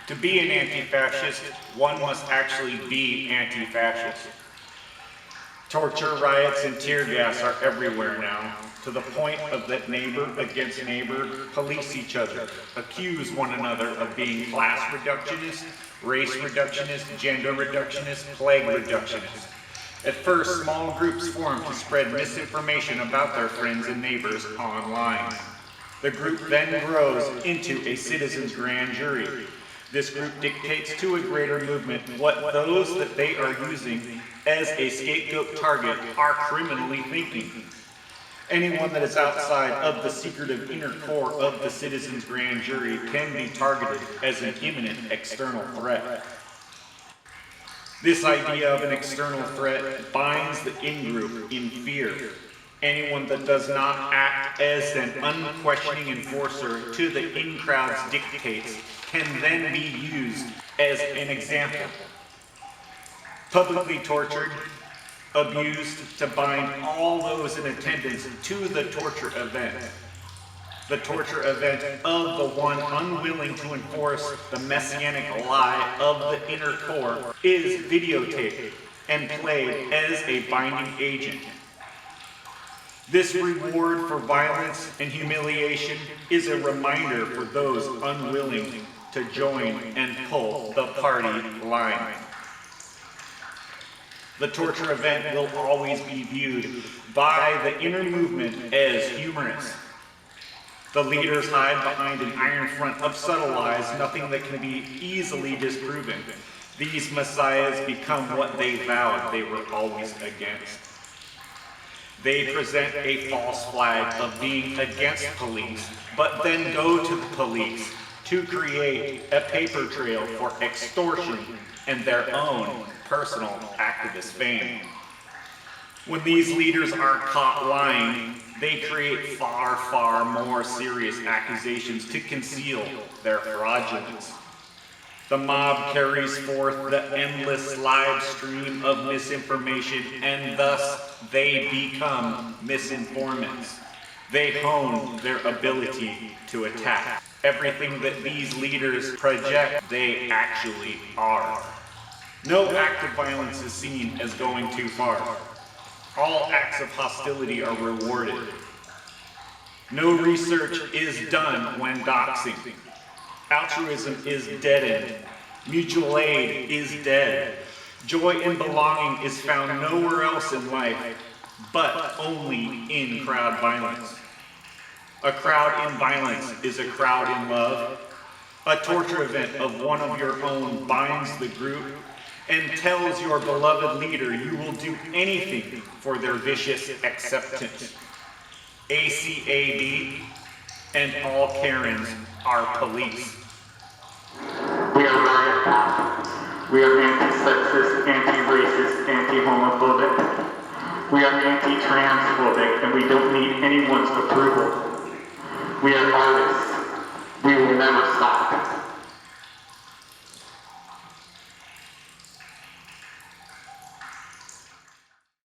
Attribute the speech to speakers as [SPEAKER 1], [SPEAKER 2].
[SPEAKER 1] To be an anti-fascist, one must actually be anti-fascist. Torture, riots, and tear gas are everywhere now, to the point of that neighbor against neighbor police each other, accuse one another of being class reductionist, race reductionist, gender reductionist, plague reductionist. At first, small groups form to spread misinformation about their friends and neighbors online. The group then grows into a citizens' grand jury. This group dictates to a greater movement what those that they are using as a scapegoat target are criminally thinking. Anyone that is outside of the secretive inner core of the citizens' grand jury can be targeted as an imminent external threat. This idea of an external threat binds the in-group in fear. Anyone that does not act as an unquestioning enforcer to the in-crowd's dictates can then be used as an example. Publicly tortured, abused to bind all those in attendance to the torture event. The torture event of the one unwilling to enforce the messianic lie of the inner core is videotaped and played as a binding agent. This reward for violence and humiliation is a reminder for those unwilling to join and pull the party line. The torture event will always be viewed by the inner movement as humorous. The leaders hide behind an iron front of subtle lies, nothing that can be easily disproven. These messiahs become what they vowed they were always against. They present a false flag of being against police, but then go to the police to create a paper trail for extortion and their own personal activist fame. When these leaders are caught lying, they create far, far more serious accusations to conceal their fraudulence. The mob carries forth the endless live stream of misinformation, and thus they become misinformants. They hone their ability to attack. Everything that these leaders project, they actually are. No act of violence is seen as going too far. All acts of hostility are rewarded. No research is done when doxing. Altruism is deadened. Mutual aid is dead. Joy and belonging is found nowhere else in life, but only in crowd violence. A crowd in violence is a crowd in love. A torture event of one of your own binds the group and tells your beloved leader you will do anything for their vicious acceptance. ACAB and all Karens are police.
[SPEAKER 2] We are Riot. We are anti-sexist, anti-racist, anti-homophobic. We are anti-transphobic, and we don't need anyone's approval. We are artists. We will never stop.